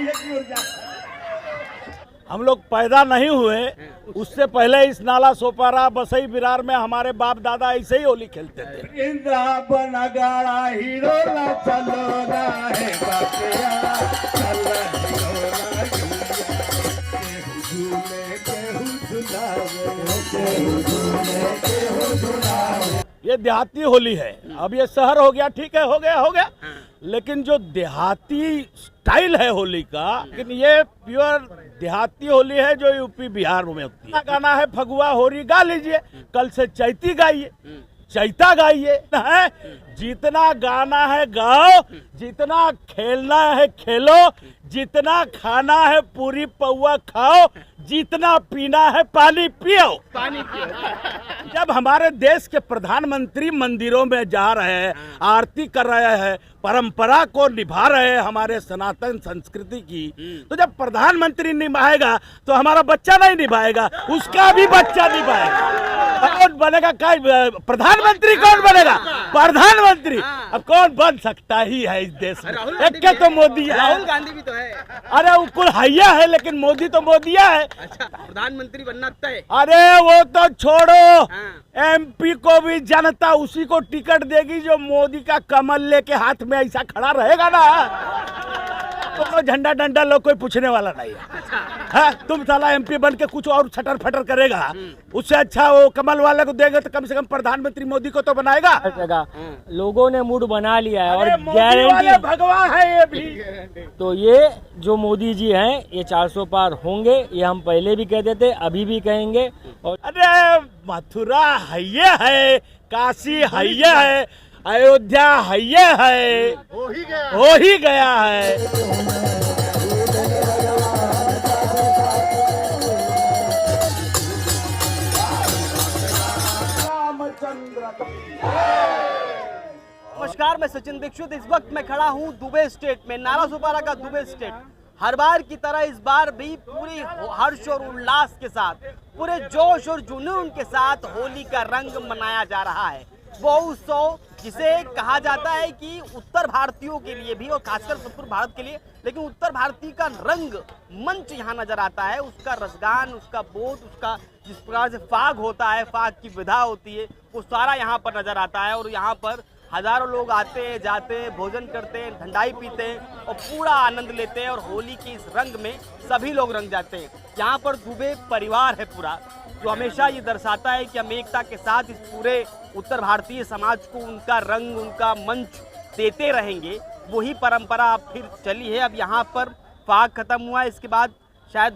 की ओर जाता है। हम लोग पैदा नहीं हुए उससे पहले इस नाला सोपारा बसई बिरार में हमारे बाप दादा ऐसे ही होली खेलते थे। इंद्रा बना गाड़ा हीरो ना चलो ना है बातिया चल ये देहाती होली है। अब ये शहर हो गया, ठीक है, हो गया, लेकिन जो देहाती स्टाइल है होली का, लेकिन ये प्योर देहाती होली है जो यूपी बिहार में होती है। गाना है फगुआ होरी, गा लीजिए, कल से चैती गाइए, चैता गाइए, जितना गाना है गाओ, जितना खेलना है खेलो, जितना खाना है पूरी पौआ खाओ, जितना पीना है पानी पियो। जब हमारे देश के प्रधानमंत्री मंदिरों में जा रहे हैं, आरती कर रहे हैं, परंपरा को निभा रहे हैं हमारे सनातन संस्कृति की, तो जब प्रधानमंत्री निभाएगा तो हमारा बच्चा नहीं निभाएगा, उसका भी बच्चा निभाएगा। कौन बनेगा? प्रधानमंत्री कौन बनेगा? प्रधानमंत्री। अब कौन बन सकता ही है इस देश में? एक के तो मोदी है, राहुल गांधी भी तो है। अरे वो कुल हैया है, लेकिन मोदी तो मोदिया है। अच्छा, प्रधानमंत्री बनना तय। अरे वो तो छोड़ो, एमपी को भी जनता उसी को टिकट देगी जो मोदी का कमल लेके हाथ में ऐसा खड़ा रहेगा ना, तो झंडा डंडा लोग कोई पूछने वाला नहीं है। तुम साला एमपी बन के कुछ और छटर फटर करेगा, उससे अच्छा वो कमल वाले को देंगे तो कम से कम प्रधानमंत्री मोदी को तो बनाएगा। लोगों ने मूड बना लिया है और गारंटी भगवान है ये भी। तो ये जो मोदी जी हैं ये 400 पार होंगे, ये हम पहले भी कहते थे, अभी भी कहेंगे। और अरे मथुरा हैये है, काशी हैये है, अयोध्या हैये है, हो ही गया है। नमस्कार, मैं सचिन दीक्षित। इस वक्त मैं खड़ा हूँ दुबई स्टेट में, नाला सोपारा का दुबई स्टेट। हर बार की तरह इस बार भी पूरी हर्ष और उल्लास के साथ, पूरे जोश और जुनून के साथ होली का रंग मनाया जा रहा है। वो उत्सव जिसे कहा जाता है कि उत्तर भारतीयों के लिए भी और खासकर उत्तर भारत के लिए, लेकिन उत्तर भारतीय का रंग मंच यहाँ नजर आता है। उसका रसगान, उसका बोध, उसका जिस प्रकार से फाग होता है, फाग की विधा होती है, वो सारा यहाँ पर नजर आता है। और यहाँ पर हजारों लोग आते हैं, जाते हैं, भोजन करते हैं, ठंडाई पीते हैं और पूरा आनंद लेते हैं। और होली के इस रंग में सभी लोग रंग जाते हैं। यहाँ पर दुबे परिवार है पूरा, जो हमेशा ये दर्शाता है कि हम एकता के साथ इस पूरे उत्तर भारतीय समाज को उनका रंग, उनका मंच देते रहेंगे। वही परंपरा अब फिर चली है। अब यहाँ पर फाग खत्म हुआ है, इसके बाद शायद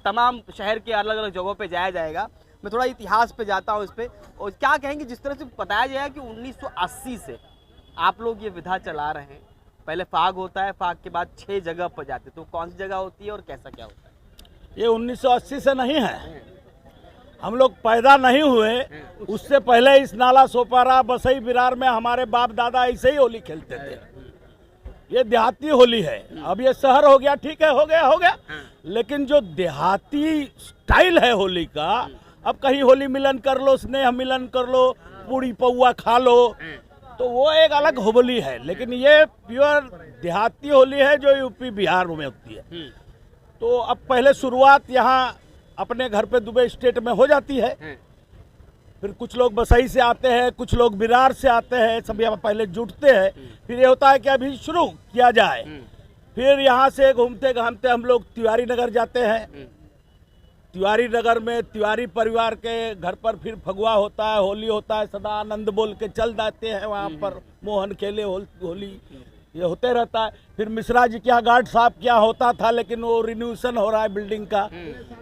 तमाम शहर के अलग अलग जगहों पे जाया जाएगा। मैं थोड़ा इतिहास पे जाता हूँ इस पे, और क्या कहेंगे, जिस तरह से बताया गया है कि 1980 से आप लोग ये विधा चला रहे हैं। पहले फाग होता है, फाग के बाद 6 जगह पर जाते, तो कौन सी जगह होती है और कैसा क्या होता है? ये 1980 से नहीं है, हम लोग पैदा नहीं हुए उससे पहले इस नाला सोपारा बसई बिरार में हमारे बाप दादा ऐसे ही होली खेलते थे। ये देहाती होली है। अब ये शहर हो गया, ठीक है, हो गया, लेकिन जो देहाती स्टाइल है होली का, अब कहीं होली मिलन कर लो, स्नेह मिलन कर लो, पूरी पौआ खा लो, तो वो एक अलग होली है। लेकिन ये प्योर देहाती होली है जो यूपी बिहार में होती है। तो अब पहले शुरुआत यहाँ अपने घर पे दुबई स्टेट में हो जाती है, फिर कुछ लोग बसई से आते हैं, कुछ लोग बिरार से आते हैं, सब यहाँ पहले जुटते हैं। फिर ये होता है कि अभी शुरू किया जाए। फिर यहाँ से घूमते घामते हम लोग तिवारी नगर जाते हैं। तिवारी नगर में तिवारी परिवार के घर पर फिर फगुआ होता है, होली होता है, सदा आनंद बोल के चल जाते हैं वहाँ पर, मोहन खेले होली, ये होते रहता है। फिर मिश्रा जी के यहाँ गार्ड साहब क्या होता था, लेकिन वो रिन्यूएशन हो रहा है बिल्डिंग का,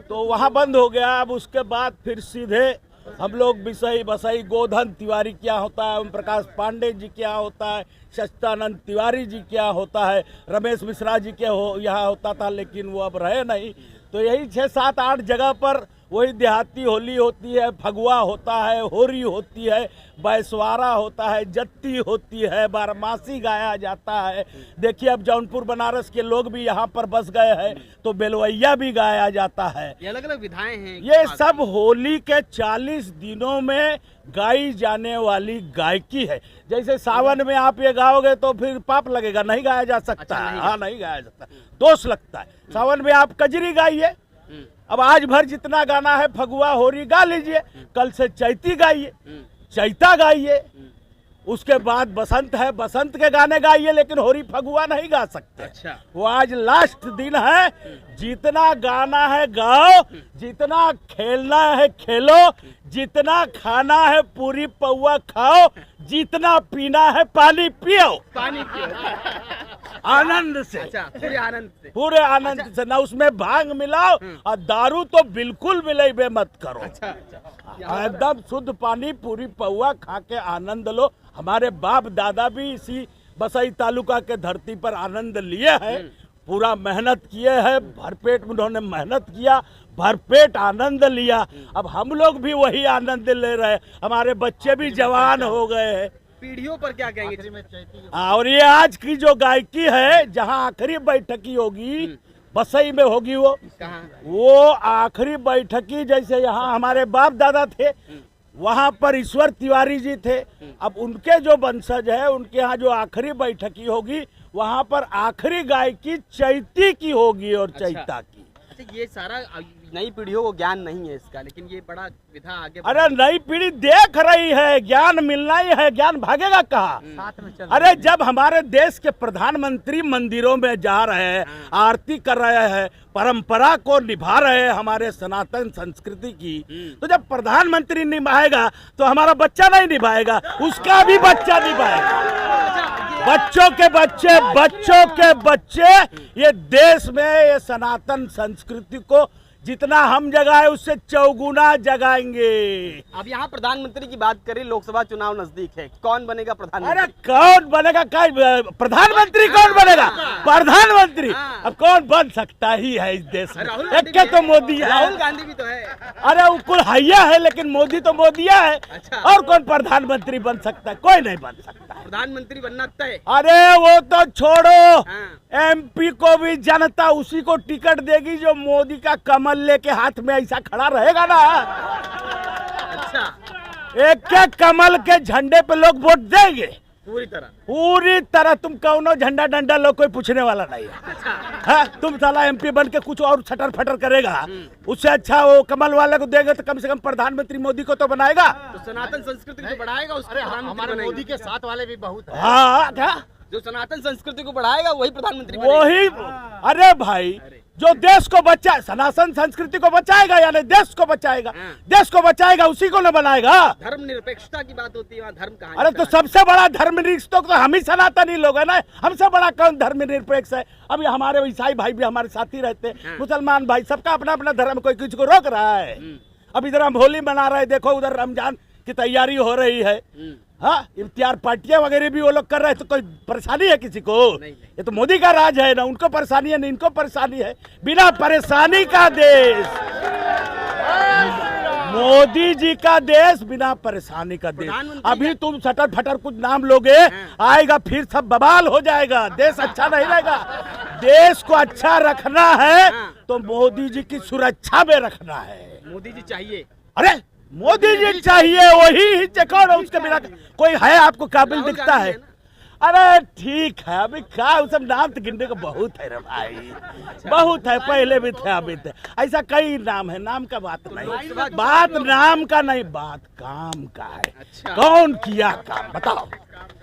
तो वहाँ बंद हो गया। अब उसके बाद फिर सीधे हम लोग बिसई बसई गोधन तिवारी क्या होता है, ओम प्रकाश पांडे जी क्या होता है, सच्चिदानंद तिवारी जी क्या होता है, रमेश मिश्रा जी के यहाँ होता था, लेकिन वो अब रहे नहीं। तो यही 6, 7, 8 जगह पर वही देहाती होली होती है, फगुआ होता है, होरी होती है, बैसवारा होता है, जत्ती होती है, बारमासी गाया जाता है। देखिए अब जौनपुर बनारस के लोग भी यहाँ पर बस गए हैं तो बेलवैया भी गाया जाता है। ये अलग अलग विधाएं हैं। ये सब होली के 40 दिनों में गाई जाने वाली गायकी है। जैसे सावन में आप ये गाओगे तो फिर पाप लगेगा, नहीं गाया जा सकता। हाँ, नहीं गाया जाता, दोष लगता है। सावन में आप कजरी गाइए, अब आज भर जितना गाना है फगुआ होरी गा लीजिए, कल से चैती गाइए, चैता गाइए, उसके बाद बसंत है, बसंत के गाने गाइए, लेकिन होरी फगुआ नहीं गा सकते। अच्छा। वो आज लास्ट दिन है, जितना गाना है गाओ, जितना खेलना है खेलो, जितना खाना है पूरी पौआ खाओ, जितना पीना है पानी पियो, पानी पियो आनंद से। अच्छा, पूरे आनंद से। पूरे आनंद से, ना उसमें भांग मिलाओ और दारू तो बिल्कुल मिलेबे मत करो। अच्छा, एकदम शुद्ध पानी पूरी पौआ खा के आनंद लो। हमारे बाप दादा भी इसी बसई तालुका के धरती पर आनंद लिए हैं, पूरा मेहनत किए हैं, भरपेट उन्होंने मेहनत किया, भरपेट आनंद लिया। अब हम लोग भी वही आनंद ले रहे हैं, हमारे बच्चे भी जवान हो गए हैं। पीढ़ियों पर क्या कहेंगे? और ये आज की जो गायकी है, जहाँ आखिरी बैठकी होगी बसई में होगी, वो आखिरी बैठकी जैसे यहाँ हमारे बाप दादा थे, वहाँ पर ईश्वर तिवारी जी थे। अब उनके जो वंशज है, उनके यहाँ जो आखिरी बैठकी होगी, वहाँ पर आखिरी गायकी चैती की होगी और चैता की। अच्छा, ये सारा नई पीढ़ियों को ज्ञान नहीं है इसका, लेकिन ये बड़ा विधा आगे। अरे नई पीढ़ी देख रही है, ज्ञान मिलना ही है, ज्ञान भागेगा कहाँ? अरे जब हमारे देश के प्रधानमंत्री मंदिरों में जा रहे हैं, आरती कर रहे हैं, परंपरा को निभा रहे हैं हमारे सनातन संस्कृति की, तो जब प्रधानमंत्री निभाएगा तो हमारा बच्चा नहीं निभाएगा, उसका भी बच्चा निभाएगा। बच्चों के बच्चे ये देश में ये सनातन संस्कृति को जितना हम जगाए उससे चौगुना जगाएंगे। अब यहाँ प्रधानमंत्री की बात करें, लोकसभा चुनाव नजदीक है, कौन बनेगा प्रधानमंत्री? अरे कौन बनेगा? प्रधानमंत्री कौन बनेगा? प्रधानमंत्री अब कौन बन सकता ही है इस देश में? एक के तो मोदी है, राहुल गांधी भी तो है। अरे वो कुल हैया है, लेकिन मोदी तो मोदिया है। अच्छा। और कौन प्रधानमंत्री बन सकता है? कोई नहीं बन सकता। प्रधानमंत्री बनना तय। अरे वो तो छोड़ो, MP को भी जनता उसी को टिकट देगी जो मोदी का कमल लेके हाथ में ऐसा खड़ा रहेगा ना। अच्छा, एक कमल के झंडे पे लोग वोट देंगे पूरी तरह। तुम कौनो झंडा डंडा लोग कोई पूछने वाला नहीं है। हाँ, तुम साला MP बन के कुछ और छटर फटर करेगा, उससे अच्छा वो कमल वाले को देंगे तो कम से कम प्रधानमंत्री मोदी को तो बनाएगा। तो सनातन संस्कृति को बढ़ाएगा उसके। हमारे मोदी के साथ वाले भी बहुत है। हाँ, क्या जो सनातन संस्कृति को बढ़ाएगा वही प्रधानमंत्री वही। अरे भाई, जो देश को बचा, सनातन संस्कृति को बचाएगा यानी देश को बचाएगा, देश को बचाएगा उसी को न बनाएगा। धर्म निरपेक्षता की बात होती है, वहाँ धर्म कहाँ? अरे तो सबसे बड़ा धर्मनिरपेक्ष तो हम ही सनातनी लोग है ना, हमसे बड़ा कौन धर्मनिरपेक्ष है? अभी हमारे ईसाई भाई भी हमारे साथी रहते हैं, मुसलमान भाई, सबका अपना अपना धर्म, कोई किसी को रोक रहा है? अब इधर हम होली मना रहे हैं, देखो उधर रमजान की तैयारी हो रही है। हाँ, इफ्तियार पार्टियां वगैरह भी वो लोग कर रहे हैं, तो कोई परेशानी है किसी को? ये तो मोदी का राज है ना, उनको परेशानी है ना इनको परेशानी है। बिना परेशानी का देश, मोदी जी का देश, बिना परेशानी का देश। अभी तुम सटर फटर कुछ नाम लोगे, आएगा फिर सब बवाल हो जाएगा, देश अच्छा नहीं रहेगा। देश को अच्छा रखना है तो मोदी जी की सुरक्षा में रखना है। मोदी जी चाहिए। अरे मोदी जी चाहिए, वही कौन है उसके बिना कोई है आपको काबिल दिखता है? अरे ठीक है, अभी क्या सब नाम तो गिनने को बहुत है रे भाई, बहुत है, पहले भी थे अभी थे, ऐसा कई नाम है। नाम का बात नहीं, बात नाम का नहीं, बात काम का है। अच्छा। कौन किया काम बताओ?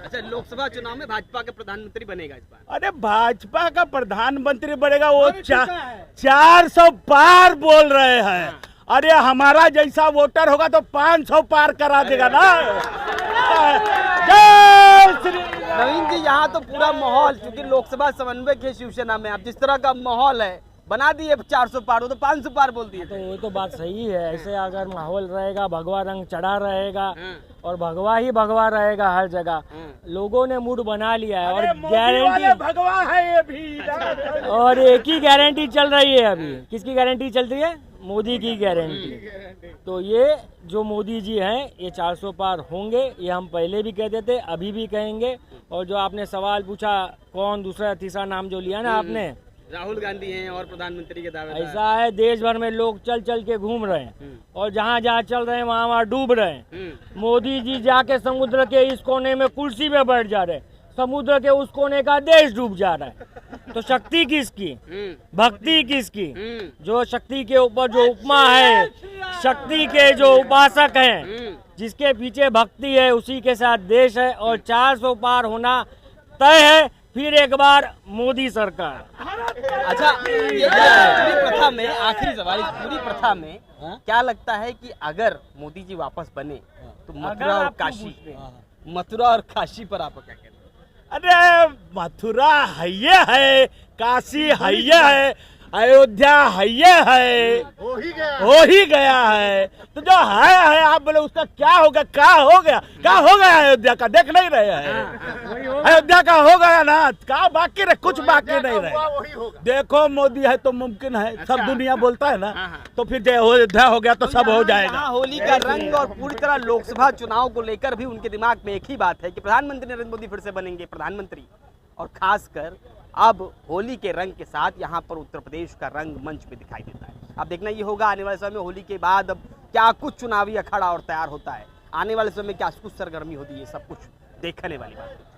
अच्छा, लोकसभा चुनाव में भाजपा का प्रधानमंत्री बनेगा इस बार? अरे भाजपा का प्रधानमंत्री बनेगा, वो 400 पार बोल रहे हैं। अरे हमारा जैसा वोटर होगा तो 500 पार करा देगा ना। जय श्री नवीन जी, यहाँ तो पूरा माहौल, क्योंकि लोकसभा समन्वयक है शिवसेना में, अब जिस तरह का माहौल है बना दिए 400 पार, वो तो 500 पार बोल दिए। तो वो तो बात सही है, ऐसे अगर माहौल रहेगा, भगवा रंग चढ़ा रहेगा और भगवा ही भगवा रहेगा हर जगह। लोगों ने मूड बना लिया है और गारंटी भगवा है ये भी। और एक ही गारंटी चल रही है अभी। किसकी गारंटी चल रही है? मोदी की गारंटी। तो ये जो मोदी जी हैं ये 400 पार होंगे, ये हम पहले भी कहते थे, अभी भी कहेंगे। और जो आपने सवाल पूछा कौन दूसरा तीसरा नाम जो लिया ना आपने, राहुल गांधी हैं और प्रधानमंत्री के दावे। ऐसा है देश भर में लोग चल चल के घूम रहे हैं और जहाँ जहाँ चल रहे हैं वहाँ वहाँ डूब रहे हैं। मोदी जी जाके समुद्र के इस कोने में कुर्सी पे बैठ जा रहे हैं, समुद्र के उस कोने का देश डूब जा रहा है। तो शक्ति किसकी, भक्ति किसकी? जो शक्ति के ऊपर जो उपमा है, शक्ति के जो उपासक हैं, जिसके पीछे भक्ति है, उसी के साथ देश है। और 400 पार होना तय है। फिर एक बार मोदी सरकार। अच्छा, ये पूरी प्रथा में आखिरी सवाल, इस पूरी प्रथा में क्या लगता है कि अगर मोदी जी वापस बने तो मथुरा और काशी, मथुरा और काशी पर आपको क्या कहना? अरे मथुरा हैये है, काशी हैये है, अयोध्या हैये है, हो ही गया है। तो जो है आप बोले उसका क्या होगा? क्या हो गया अयोध्या का? देख नहीं रहे हैं अयोध्या का हो गया ना, क्या बाकी रहे? कुछ बाकी नहीं रहे। देखो मोदी है तो मुमकिन है, सब दुनिया बोलता है ना। तो फिर जो अयोध्या हो गया तो सब हो जाएगा। होली का रंग और पूरी तरह लोकसभा चुनाव को लेकर भी उनके दिमाग में एक ही बात है कि प्रधानमंत्री नरेंद्र मोदी फिर से बनेंगे प्रधानमंत्री। और खासकर अब होली के रंग के साथ यहाँ पर उत्तर प्रदेश का रंग मंच पे दिखाई देता है। अब देखना ये होगा आने वाले समय में होली के बाद अब क्या कुछ चुनावी अखाड़ा और तैयार होता है, आने वाले समय में क्या कुछ सरगर्मी होती है, सब कुछ देखने वाली बात है।